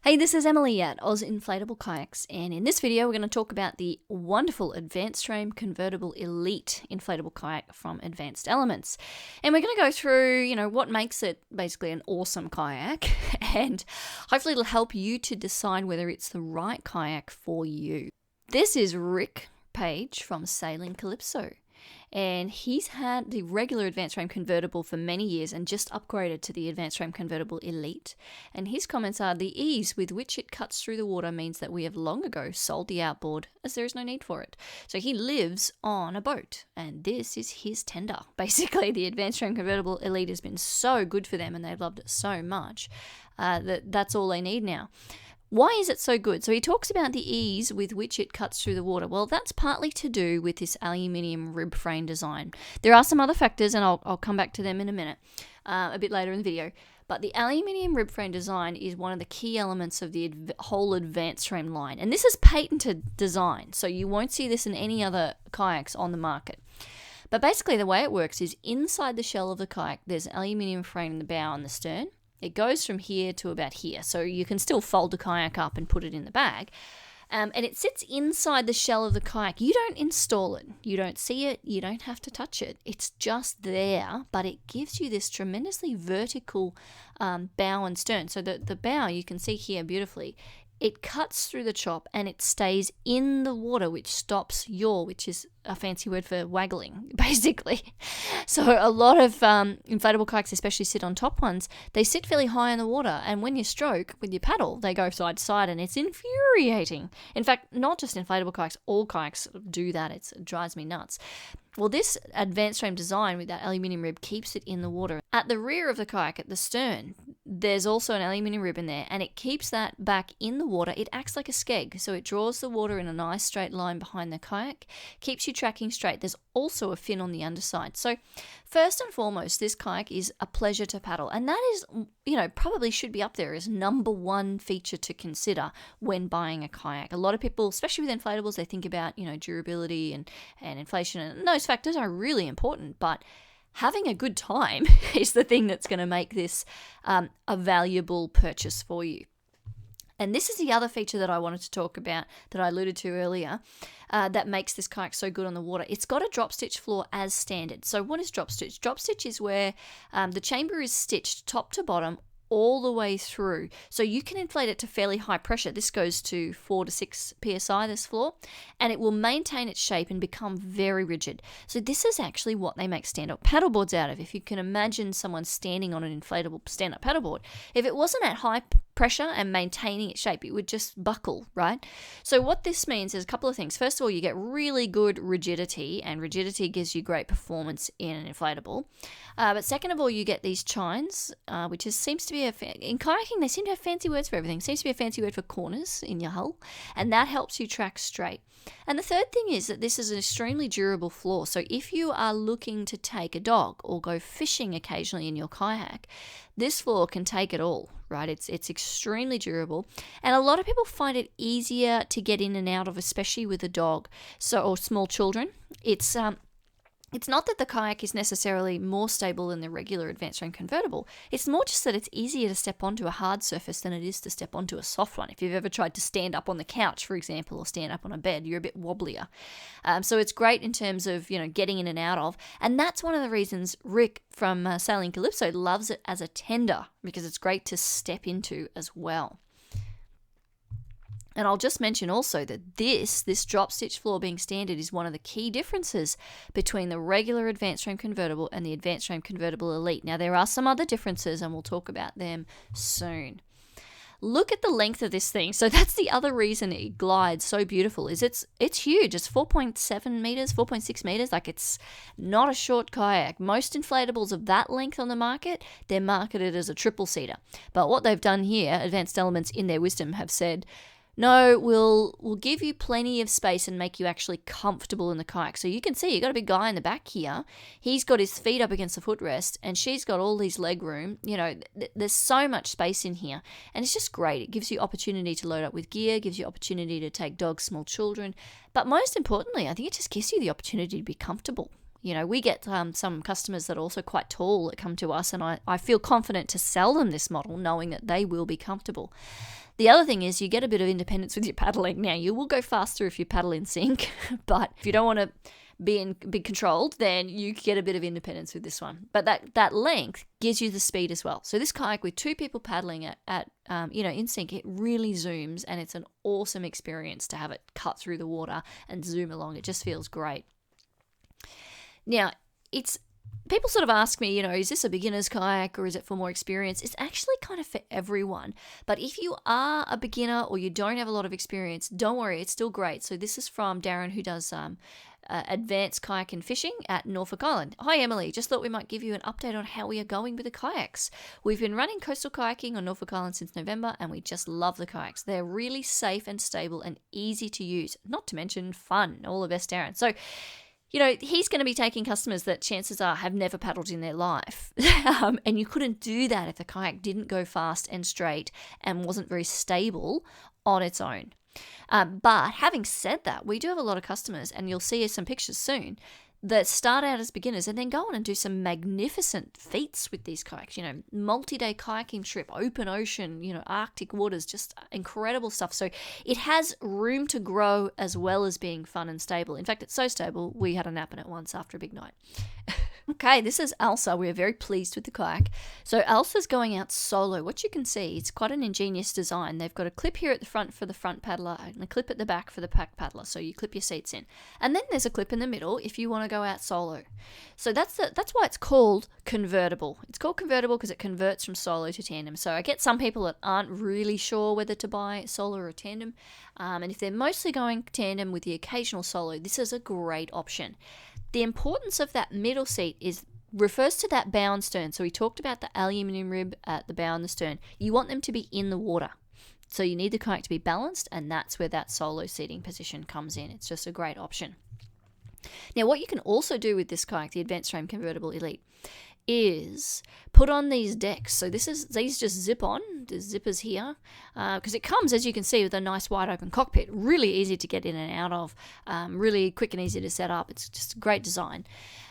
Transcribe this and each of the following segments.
Hey, this is Emily at Inflatable Kayaks, and in this video we're going to talk about the wonderful AdvancedFrame Convertible Elite Inflatable Kayak from Advanced Elements. And we're going to go through, what makes it basically an awesome kayak, and hopefully it'll help you to decide whether it's the right kayak for you. This is Rick Page from Sailing Calypso. And he's had the regular AdvancedFrame Convertible for many years and just upgraded to the AdvancedFrame Convertible Elite. And his comments are, the ease with which it cuts through the water means that we have long ago sold the outboard as there is no need for it. So he lives on a boat and this is his tender. Basically, the AdvancedFrame Convertible Elite has been so good for them and they've loved it so much that's all they need now. Why is it so good? So he talks about the ease with which it cuts through the water. Well, that's partly to do with this aluminium rib frame design. There are some other factors, and I'll come back to them in a minute, a bit later in the video. But the aluminium rib frame design is one of the key elements of the whole AdvancedFrame line. And this is patented design, so you won't see this in any other kayaks on the market. But basically the way it works is inside the shell of the kayak, there's an aluminium frame in the bow and the stern. It goes from here to about here, so you can still fold the kayak up and put it in the bag. And it sits inside the shell of the kayak. You don't install it. You don't see it. You don't have to touch it. It's just there, but it gives you this tremendously vertical bow and stern. So the bow, you can see here beautifully, it cuts through the chop and it stays in the water, which stops yaw, which is a fancy word for waggling, basically. So a lot of inflatable kayaks, especially sit on top ones, they sit fairly high in the water, and when you stroke with your paddle, they go side to side, and it's infuriating. In fact, not just inflatable kayaks, all kayaks do that. It drives me nuts. Well, this AdvancedFrame design with that aluminium rib keeps it in the water. At the rear of the kayak, at the stern, there's also an aluminium rib in there, and it keeps that back in the water. It acts like a skeg, so it draws the water in a nice straight line behind the kayak, keeps you tracking straight. There's also a fin on the underside. So first and foremost, this kayak is a pleasure to paddle, and that is, probably should be up there as number one feature to consider when buying a kayak. A lot of people, especially with inflatables, they think about, durability and inflation, and those factors are really important, but having a good time is the thing that's going to make this a valuable purchase for you. And this is the other feature that I wanted to talk about that I alluded to earlier that makes this kayak so good on the water. It's got a drop stitch floor as standard. So what is drop stitch? Drop stitch is where the chamber is stitched top to bottom all the way through. So you can inflate it to fairly high pressure. This goes to 4 to 6 psi, this floor, and it will maintain its shape and become very rigid. So this is actually what they make stand-up paddleboards out of. If you can imagine someone standing on an inflatable stand-up paddleboard, if it wasn't at high pressure and maintaining its shape, it would just buckle, right? So what this means is a couple of things. First of all, you get really good rigidity, and rigidity gives you great performance in an inflatable. But second of all, you get these chines, which seems to be in kayaking, they seem to have fancy words for everything. Seems to be a fancy word for corners in your hull, and that helps you track straight. And the third thing is that this is an extremely durable floor. So if you are looking to take a dog or go fishing occasionally in your kayak, this floor can take it all, right? It's extremely durable, and a lot of people find it easier to get in and out of, especially with a dog, or small children. It's not that the kayak is necessarily more stable than the regular AdvancedFrame Convertible. It's more just that it's easier to step onto a hard surface than it is to step onto a soft one. If you've ever tried to stand up on the couch, for example, or stand up on a bed, you're a bit wobblier. So it's great in terms of, getting in and out of. And that's one of the reasons Rick from Sailing Calypso loves it as a tender, because it's great to step into as well. And I'll just mention also that this drop stitch floor being standard is one of the key differences between the regular AdvancedFrame Convertible and the AdvancedFrame Convertible Elite. Now, there are some other differences, and we'll talk about them soon. Look at the length of this thing. So that's the other reason it glides so beautiful, is it's huge. It's 4.7 meters, 4.6 meters. Like, it's not a short kayak. Most inflatables of that length on the market, they're marketed as a triple-seater. But what they've done here, Advanced Elements in their wisdom have said, no, we'll give you plenty of space and make you actually comfortable in the kayak. So you can see you've got a big guy in the back here. He's got his feet up against the footrest, and she's got all these leg room. There's so much space in here, and it's just great. It gives you opportunity to load up with gear, gives you opportunity to take dogs, small children, but most importantly, I think it just gives you the opportunity to be comfortable. You know, we get some customers that are also quite tall that come to us, and I feel confident to sell them this model knowing that they will be comfortable. The other thing is you get a bit of independence with your paddling. Now, you will go faster if you paddle in sync, but if you don't want to be controlled, then you get a bit of independence with this one. But that length gives you the speed as well. So this kayak with 2 people paddling at in sync, it really zooms, and it's an awesome experience to have it cut through the water and zoom along. It just feels great. Now, people sort of ask me, is this a beginner's kayak or is it for more experience? It's actually kind of for everyone. But if you are a beginner or you don't have a lot of experience, don't worry, it's still great. So this is from Darren, who does advanced kayak and fishing at Norfolk Island. Hi, Emily. Just thought we might give you an update on how we are going with the kayaks. We've been running coastal kayaking on Norfolk Island since November, and we just love the kayaks. They're really safe and stable and easy to use, not to mention fun. All the best, Darren. So, he's going to be taking customers that chances are have never paddled in their life. And you couldn't do that if the kayak didn't go fast and straight and wasn't very stable on its own. But having said that, we do have a lot of customers, and you'll see some pictures soon, that start out as beginners and then go on and do some magnificent feats with these kayaks, multi-day kayaking trip, open ocean, Arctic waters, just incredible stuff. So it has room to grow as well as being fun and stable. In fact, it's so stable, we had a nap in it once after a big night. Okay, this is Elsa. We're very pleased with the kayak. So Elsa's going out solo. What you can see, it's quite an ingenious design. They've got a clip here at the front for the front paddler and a clip at the back for the back paddler. So you clip your seats in. And then there's a clip in the middle if you want to go out solo. So that's why it's called convertible. It's called convertible because it converts from solo to tandem. So I get some people that aren't really sure whether to buy solo or tandem. And if they're mostly going tandem with the occasional solo, this is a great option. The importance of that middle seat refers to that bow and stern. So we talked about the aluminium rib at the bow and the stern. You want them to be in the water. So you need the kayak to be balanced, and that's where that solo seating position comes in. It's just a great option. Now, what you can also do with this kayak, the AdvancedFrame Convertible Elite, is put on these decks. So these just zip on, the zippers here, because it comes, as you can see, with a nice wide open cockpit. Really easy to get in and out of, really quick and easy to set up. It's just a great design.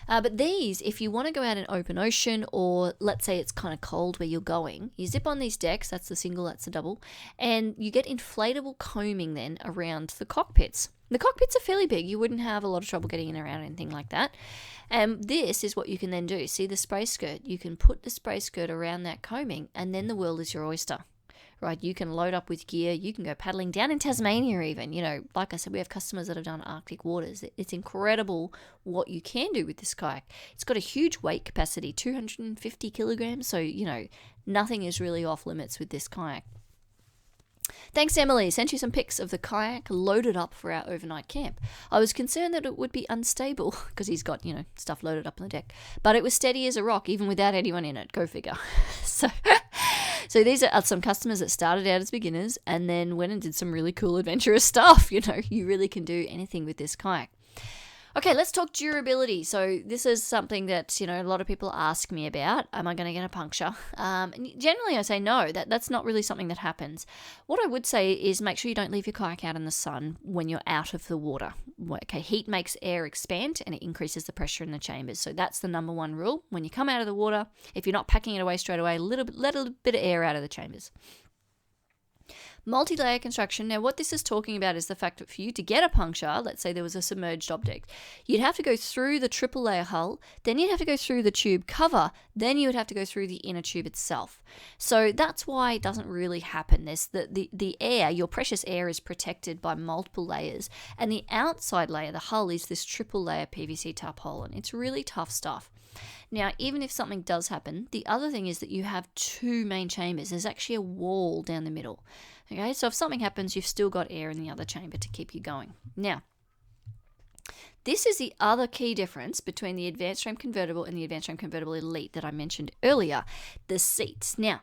But these, if you want to go out in open ocean, or let's say it's kind of cold where you're going, you zip on these decks, that's the single, that's the double, and you get inflatable combing then around the cockpits. The cockpits are fairly big. You wouldn't have a lot of trouble getting in and around anything like that. And this is what you can then do. See the spray skirt? You can put the spray skirt around that combing, and then the world is your oyster. Right? You can load up with gear. You can go paddling down in Tasmania even. Like I said, we have customers that have done Arctic waters. It's incredible what you can do with this kayak. It's got a huge weight capacity, 250 kilograms. So, nothing is really off limits with this kayak. Thanks, Emily. Sent you some pics of the kayak loaded up for our overnight camp. I was concerned that it would be unstable because he's got, stuff loaded up on the deck. But it was steady as a rock, even without anyone in it. Go figure. So these are some customers that started out as beginners and then went and did some really cool adventurous stuff. You really can do anything with this kayak. Okay, let's talk durability. So this is something that, a lot of people ask me about. Am I going to get a puncture? And generally I say no, that's not really something that happens. What I would say is make sure you don't leave your kayak out in the sun when you're out of the water. Okay, heat makes air expand and it increases the pressure in the chambers. So that's the number one rule. When you come out of the water, if you're not packing it away straight away, let a little bit of air out of the chambers. Multi-layer construction. Now, what this is talking about is the fact that for you to get a puncture, let's say there was a submerged object, you'd have to go through the triple layer hull, then you'd have to go through the tube cover, then you would have to go through the inner tube itself. So that's why it doesn't really happen. There's the air, your precious air is protected by multiple layers, and the outside layer, the hull, is this triple layer PVC tarpaulin. It's really tough stuff. Now, even if something does happen, the other thing is that you have 2 main chambers. There's actually a wall down the middle. Okay, so if something happens, you've still got air in the other chamber to keep you going. Now, this is the other key difference between the AdvancedFrame Convertible and the AdvancedFrame Convertible Elite that I mentioned earlier, the seats. Now,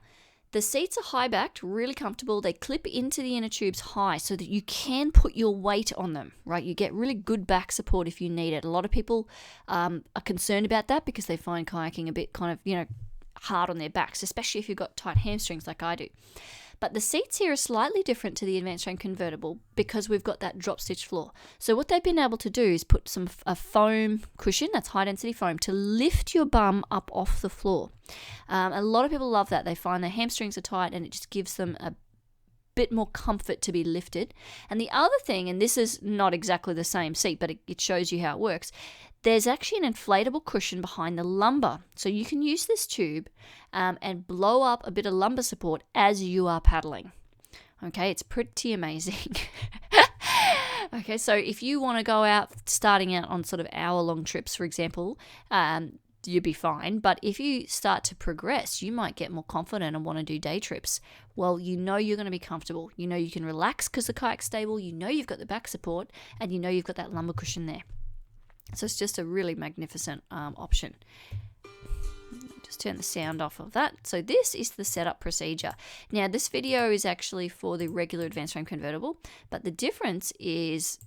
the seats are high-backed, really comfortable. They clip into the inner tubes high so that you can put your weight on them, right? You get really good back support if you need it. A lot of people are concerned about that because they find kayaking a bit kind of, hard on their backs, especially if you've got tight hamstrings like I do. But the seats here are slightly different to the AdvancedFrame Convertible because we've got that drop stitch floor. So what they've been able to do is put a foam cushion, that's high density foam, to lift your bum up off the floor. A lot of people love that. They find their hamstrings are tight and it just gives them a bit more comfort to be lifted. And the other thing, and this is not exactly the same seat, but it shows you how it works, there's actually an inflatable cushion behind the lumbar. So you can use this tube and blow up a bit of lumbar support as you are paddling. Okay, it's pretty amazing. Okay, so if you want to go out, starting out on sort of hour-long trips, for example, you'd be fine. But if you start to progress, you might get more confident and want to do day trips. Well, you know you're going to be comfortable. You know you can relax because the kayak's stable. You know you've got the back support, and you know you've got that lumbar cushion there. So it's just a really magnificent option. Just turn the sound off of that. So this is the setup procedure. Now this video is actually for the regular AdvancedFrame Convertible, but the difference is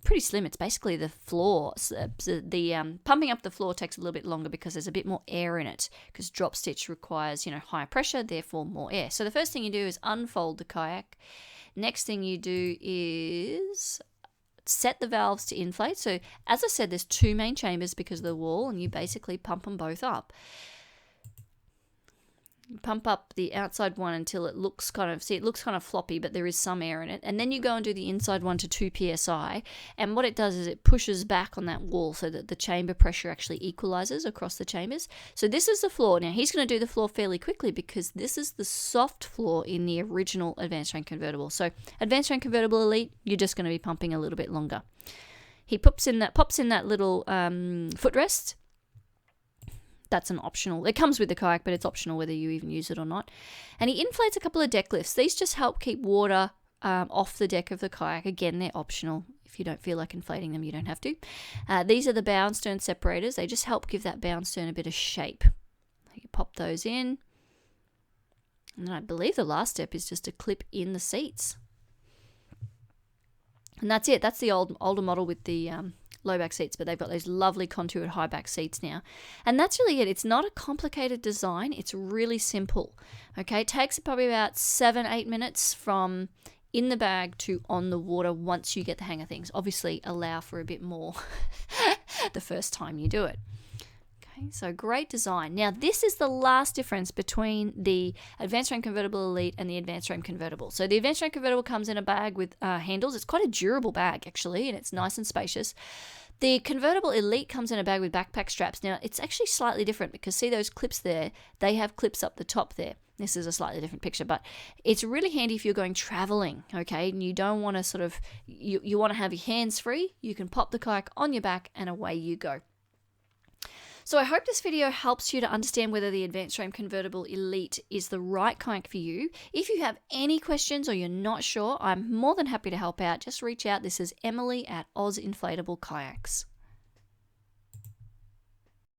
pretty slim. It's basically the floor. So the pumping up the floor takes a little bit longer because there's a bit more air in it, because drop stitch requires, you know, higher pressure, therefore more air. So the first thing you do is unfold the kayak. Next thing you do is set the valves to inflate. So as I said, there's two main chambers because of the wall, and you basically pump them both up. Pump up the outside one until it looks kind of floppy, but there is some air in it. And then you go and do the inside one to 2 psi. And what it does is it pushes back on that wall so that the chamber pressure actually equalizes across the chambers. So this is the floor. Now he's going to do the floor fairly quickly because this is the soft floor in the original AdvancedFrame Convertible. So AdvancedFrame Convertible Elite, you're just going to be pumping a little bit longer. He pops in that little footrest. That's an optional. It comes with the kayak, but it's optional whether you even use it or not. And he inflates a couple of deck lifts. These just help keep water off the deck of the kayak. Again, they're optional. If you don't feel like inflating them, you don't have to. These are the bow and stern separators. They just help give that bow and stern a bit of shape. You pop those in. And then I believe the last step is just to clip in the seats. And that's it. That's the older model with the low back seats, but they've got those lovely contoured high back seats now. And that's really it. It's not a complicated design. It's really simple. Okay, it takes probably about 7-8 minutes from in the bag to on the water once you get the hang of things. Obviously, allow for a bit more the first time you do it. Okay, so great design. Now, this is the last difference between the AdvancedFrame Convertible Elite and the AdvancedFrame Convertible. So the AdvancedFrame Convertible comes in a bag with handles. It's quite a durable bag, actually, and it's nice and spacious. The Convertible Elite comes in a bag with backpack straps. Now, it's actually slightly different because see those clips there? They have clips up the top there. This is a slightly different picture, but it's really handy if you're going traveling, okay? And you don't want to sort of, you want to have your hands free. You can pop the kayak on your back and away you go. So I hope this video helps you to understand whether the AdvancedFrame Convertible Elite is the right kayak for you. If you have any questions or you're not sure, I'm more than happy to help out. Just reach out. This is Emily at Oz Inflatable Kayaks.